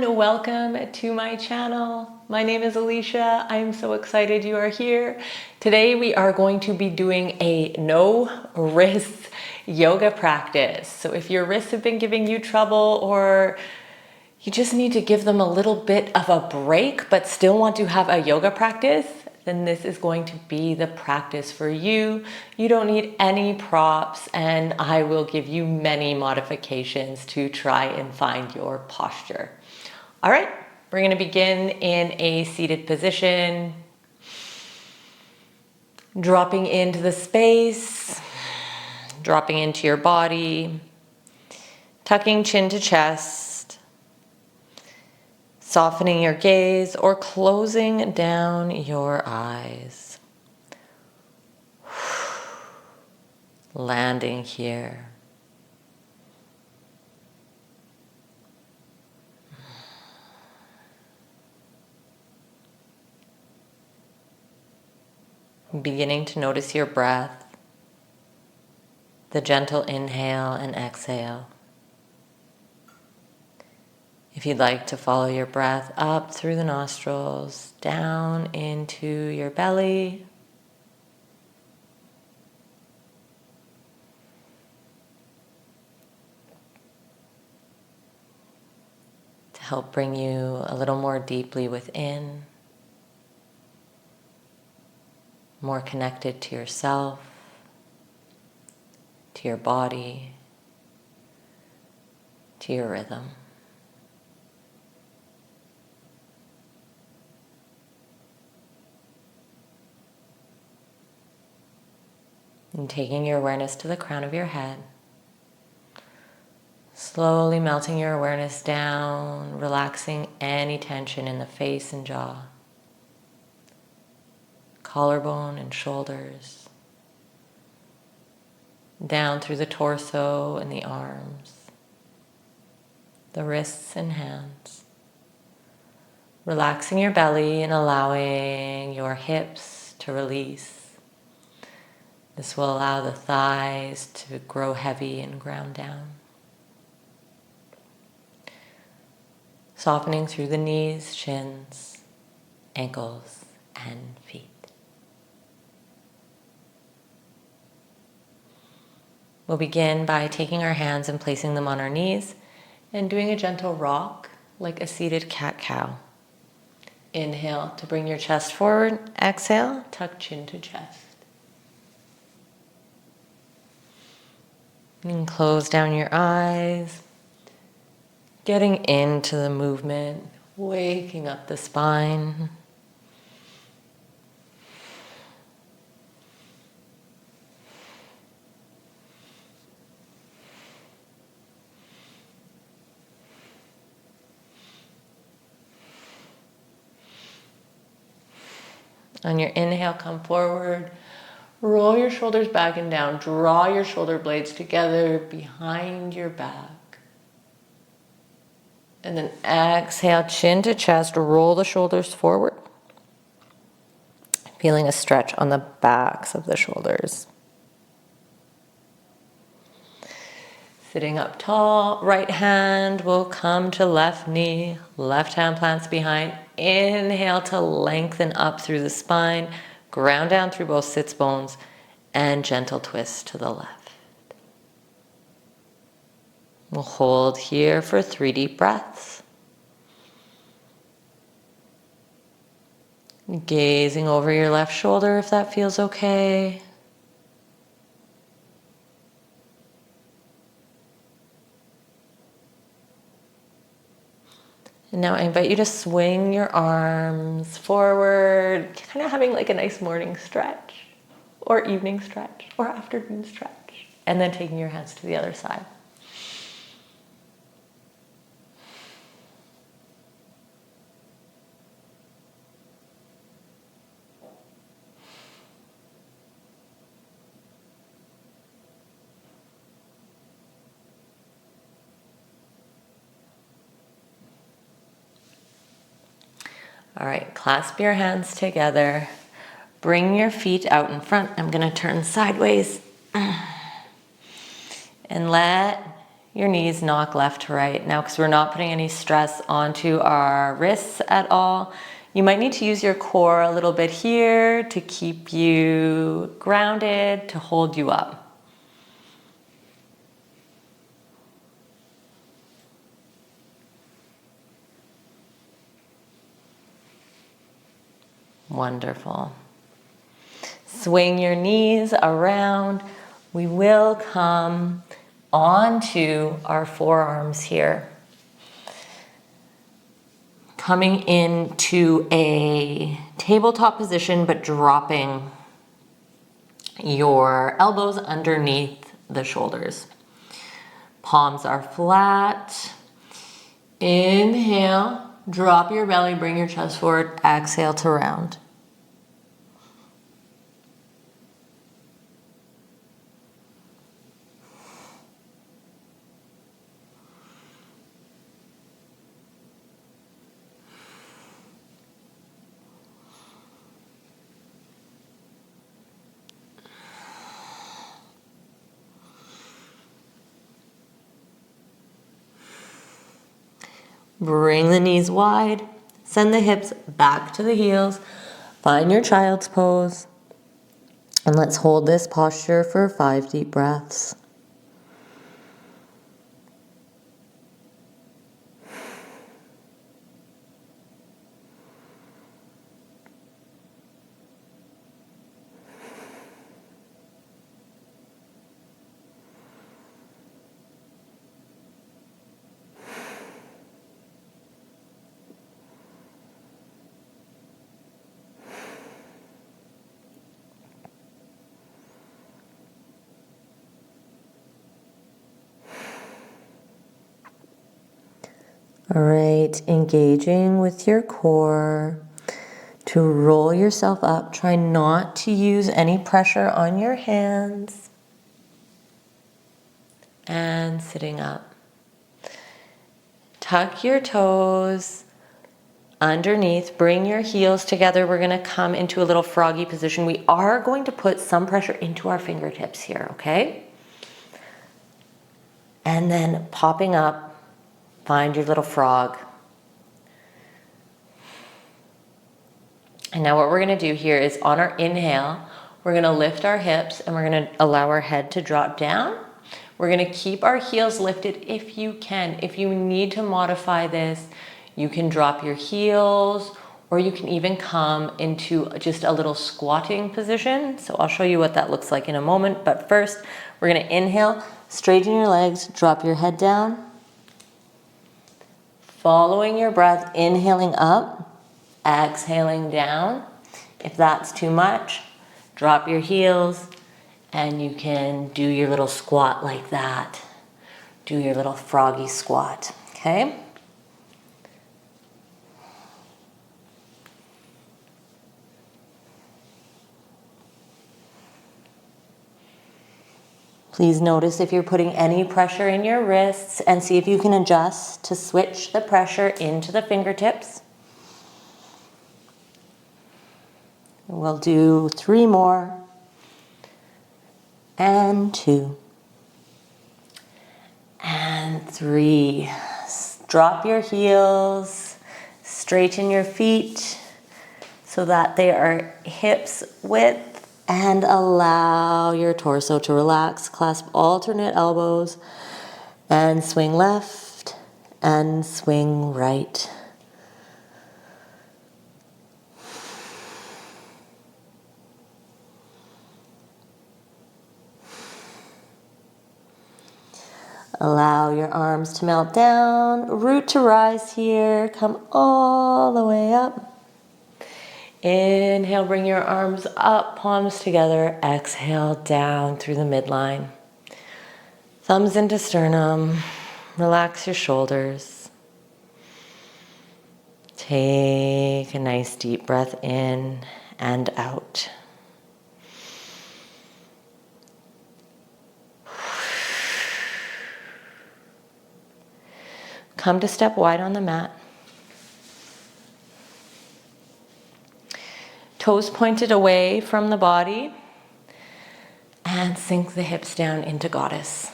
and welcome to my channel. My name is Alicia. I am so excited you are here. Today we are going to be doing a no wrist yoga practice. So if your wrists have been giving you trouble or you just need to give them a little bit of a break but still want to have a yoga practice, then this is going to be the practice for you. You don't need any props, and I will give you many modifications to try and find your posture. All right, we're gonna begin in a seated position, dropping into the space, dropping into your body, tucking chin to chest, softening your gaze or closing down your eyes. Landing here. Beginning to notice your breath, the gentle inhale and exhale. If you'd like to follow your breath up through the nostrils, down into your belly, to help bring you a little more deeply within, more connected to yourself, to your body, to your rhythm. And taking your awareness to the crown of your head, slowly melting your awareness down, relaxing any tension in the face and jaw, collarbone and shoulders, down through the torso and the arms, the wrists and hands. Relaxing your belly and allowing your hips to release. This will allow the thighs to grow heavy and ground down. Softening through the knees, shins, ankles, and feet. We'll begin by taking our hands and placing them on our knees and doing a gentle rock like a seated cat-cow. Inhale to bring your chest forward. Exhale, tuck chin to chest. And close down your eyes, getting into the movement, waking up the spine. On your inhale, come forward. Roll your shoulders back and down. Draw your shoulder blades together behind your back. And then exhale, chin to chest. Roll the shoulders forward. Feeling a stretch on the backs of the shoulders. Sitting up tall, right hand will come to left knee. Left hand plants behind. Inhale to lengthen up through the spine. Ground down through both sits bones and gentle twist to the left. We'll hold here for 3 deep breaths. Gazing over your left shoulder if that feels okay. And now I invite you to swing your arms forward, kind of having like a nice morning stretch, or evening stretch, or afternoon stretch. And then taking your hands to the other side. All right, clasp your hands together. Bring your feet out in front. I'm gonna turn sideways. And let your knees knock left to right. Now, because we're not putting any stress onto our wrists at all, you might need to use your core a little bit here to keep you grounded, to hold you up. Wonderful. Swing your knees around. We will come onto our forearms here. Coming into a tabletop position, but dropping your elbows underneath the shoulders. Palms are flat. Inhale, drop your belly, bring your chest forward. Exhale to round. Bring the knees wide, send the hips back to the heels, find your child's pose, and let's hold this posture for 5 deep breaths. All right, engaging with your core to roll yourself up. Try not to use any pressure on your hands. And sitting up. Tuck your toes underneath. Bring your heels together. We're going to come into a little froggy position. We are going to put some pressure into our fingertips here, okay? And then popping up. Find your little frog. And now what we're going to do here is on our inhale, we're going to lift our hips and we're going to allow our head to drop down. We're going to keep our heels lifted if you can. If you need to modify this, you can drop your heels or you can even come into just a little squatting position. So I'll show you what that looks like in a moment. But first, we're going to inhale, straighten your legs, drop your head down. Following your breath, inhaling up, exhaling down. If that's too much, drop your heels and you can do your little squat like that. Do your little froggy squat, okay? Please notice if you're putting any pressure in your wrists and see if you can adjust to switch the pressure into the fingertips. We'll do 3 more. And 2. And 3. Drop your heels, straighten your feet so that they are hips width. And allow your torso to relax. Clasp alternate elbows and swing left and swing right. Allow your arms to melt down, root to rise here, come all the way up. Inhale, bring your arms up, palms together. Exhale, down through the midline. Thumbs into sternum. Relax your shoulders. Take a nice deep breath in and out. Come to step wide on the mat. Toes pointed away from the body. And sink the hips down into goddess.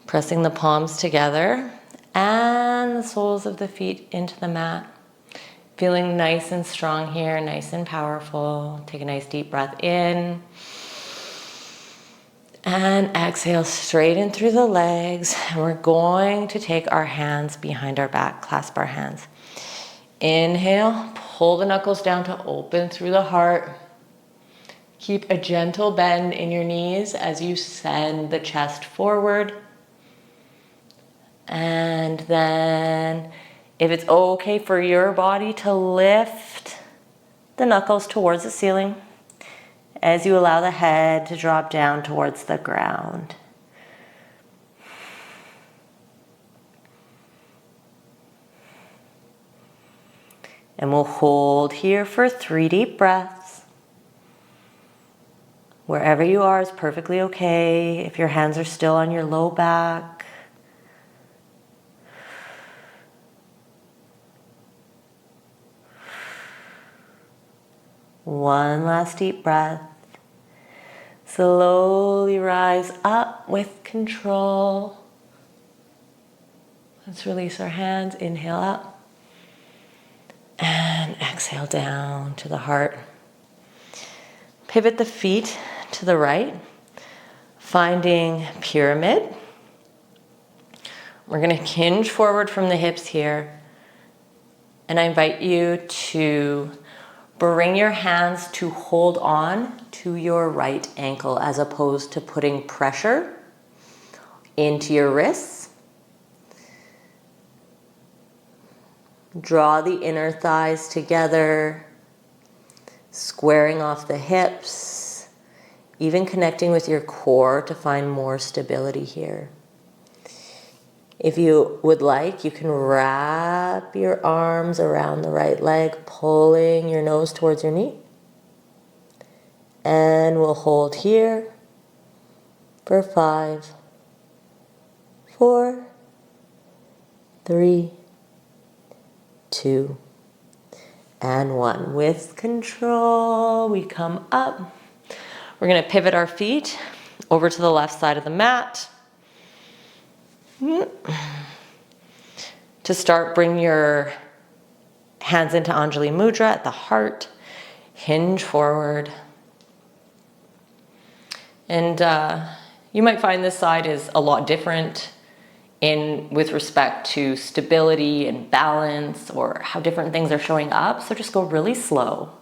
Pressing the palms together and the soles of the feet into the mat. Feeling nice and strong here, nice and powerful. Take a nice deep breath in. And exhale straight in through the legs. And we're going to take our hands behind our back, clasp our hands. Inhale, pull the knuckles down to open through the heart. Keep a gentle bend in your knees as you send the chest forward. And then, if it's okay for your body to lift the knuckles towards the ceiling as you allow the head to drop down towards the ground. And we'll hold here for 3 deep breaths. Wherever you are is perfectly okay. If your hands are still on your low back. One last deep breath. Slowly rise up with control. Let's release our hands. Inhale up. And exhale down to the heart. Pivot the feet to the right, finding pyramid. We're going to hinge forward from the hips here. And I invite you to bring your hands to hold on to your right ankle as opposed to putting pressure into your wrists. Draw the inner thighs together, squaring off the hips, even connecting with your core to find more stability here. If you would like, you can wrap your arms around the right leg, pulling your nose towards your knee. And we'll hold here for 5, 4, 3, 2, and 1. With control, we come up. We're going to pivot our feet over to the left side of the mat. To start, bring your hands into Anjali Mudra at the heart. Hinge forward. And you might find this side is a lot different with respect to stability and balance, or how different things are showing up. So just go really slow.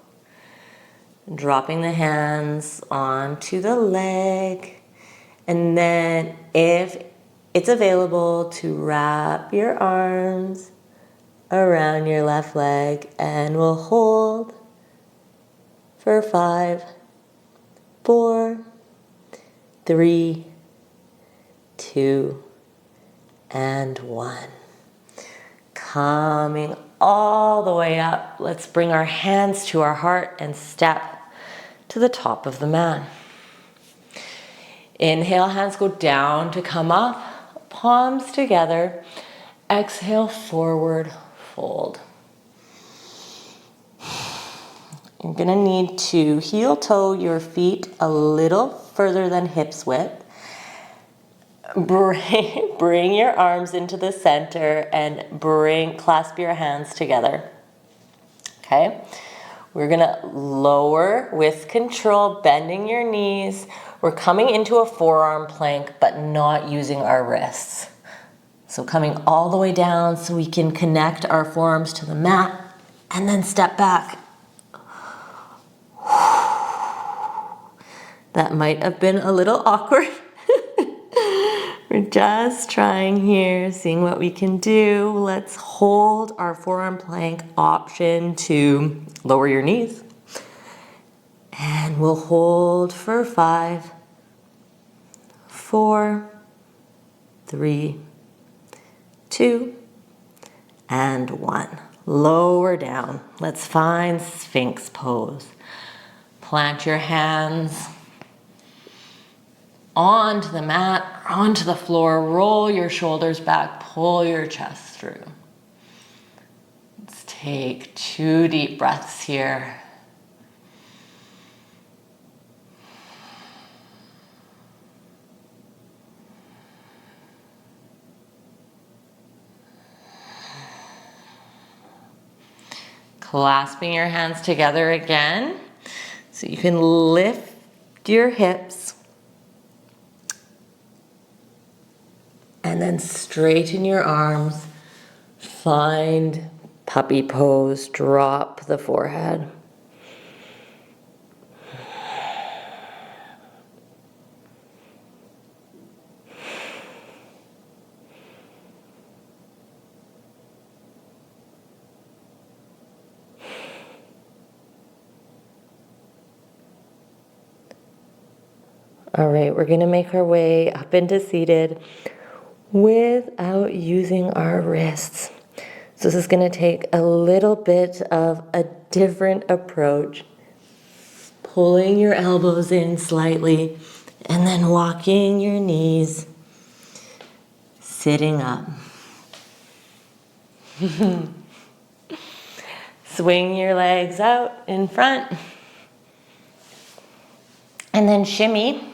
Dropping the hands onto the leg. And then if it's available, to wrap your arms around your left leg, and we'll hold for 5, 4, 3, 2, and 1. Coming all the way up, let's bring our hands to our heart and step to the top of the mat. Inhale, hands go down to come up, palms together. Exhale, forward fold. You're going to need to heel toe your feet a little further than hips width. Bring your arms into the center and clasp your hands together. Okay? We're going to lower with control, bending your knees. We're coming into a forearm plank, but not using our wrists. So coming all the way down so we can connect our forearms to the mat and then step back. That might have been a little awkward. We're just trying here, seeing what we can do. Let's hold our forearm plank, option to lower your knees. And we'll hold for 5, 4, 3, 2, and 1. Lower down. Let's find Sphinx pose. Plant your hands onto the mat, onto the floor. Roll your shoulders back, pull your chest through. Let's take 2 deep breaths here. Clasping your hands together again so you can lift your hips. And then straighten your arms. Find puppy pose. Drop the forehead. All right, we're going to make our way up into seated without using our wrists. So this is going to take a little bit of a different approach. Pulling your elbows in slightly and then walking your knees, sitting up. Swing your legs out in front and then shimmy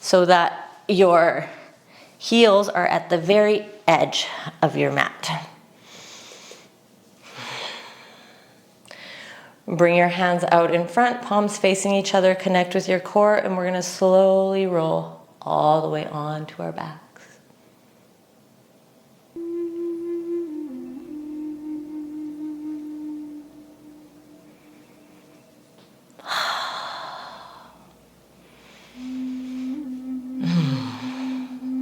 so that your heels are at the very edge of your mat. Bring your hands out in front, palms facing each other, connect with your core, and we're going to slowly roll all the way onto our backs.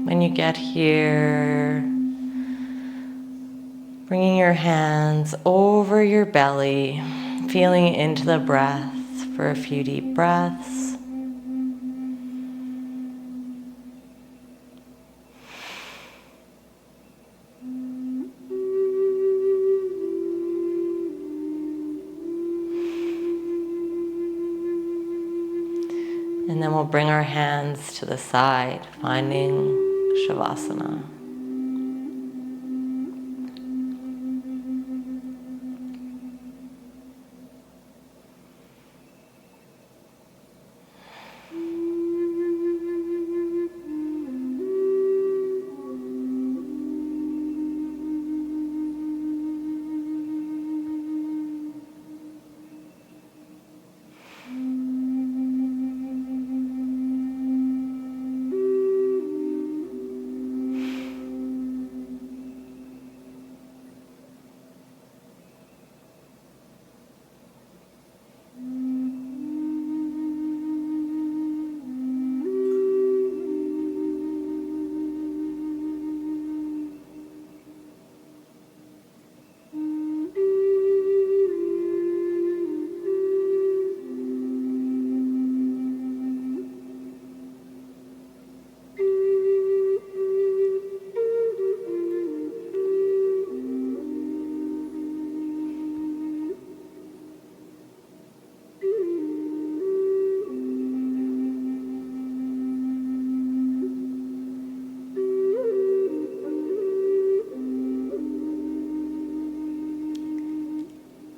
When you get here, bringing your hands over your belly, feeling into the breath for a few deep breaths. And then we'll bring our hands to the side, finding Shavasana.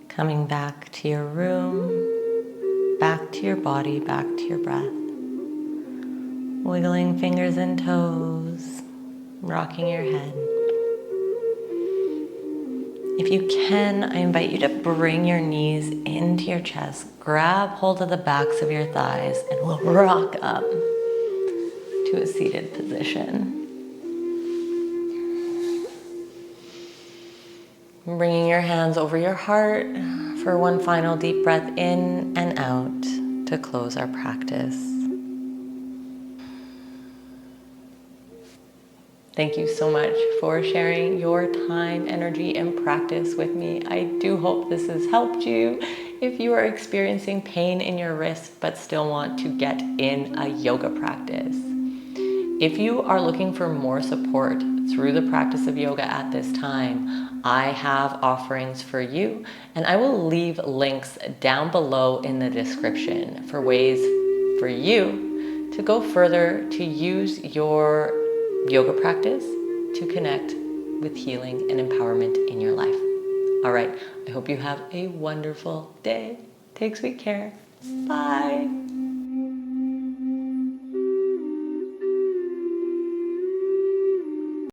Coming back to your room, back to your body, back to your breath. Wiggling fingers and toes, rocking your head. If you can, I invite you to bring your knees into your chest, grab hold of the backs of your thighs, and we'll rock up to a seated position. Bringing your hands over your heart for one final deep breath in and out to close our practice. Thank you so much for sharing your time, energy, and practice with me. I do hope this has helped you. If you are experiencing pain in your wrist but still want to get in a yoga practice. If you are looking for more support through the practice of yoga at this time, I have offerings for you, and I will leave links down below in the description for ways for you to go further to use your yoga practice to connect with healing and empowerment in your life. All right, I hope you have a wonderful day. Take sweet care. Bye.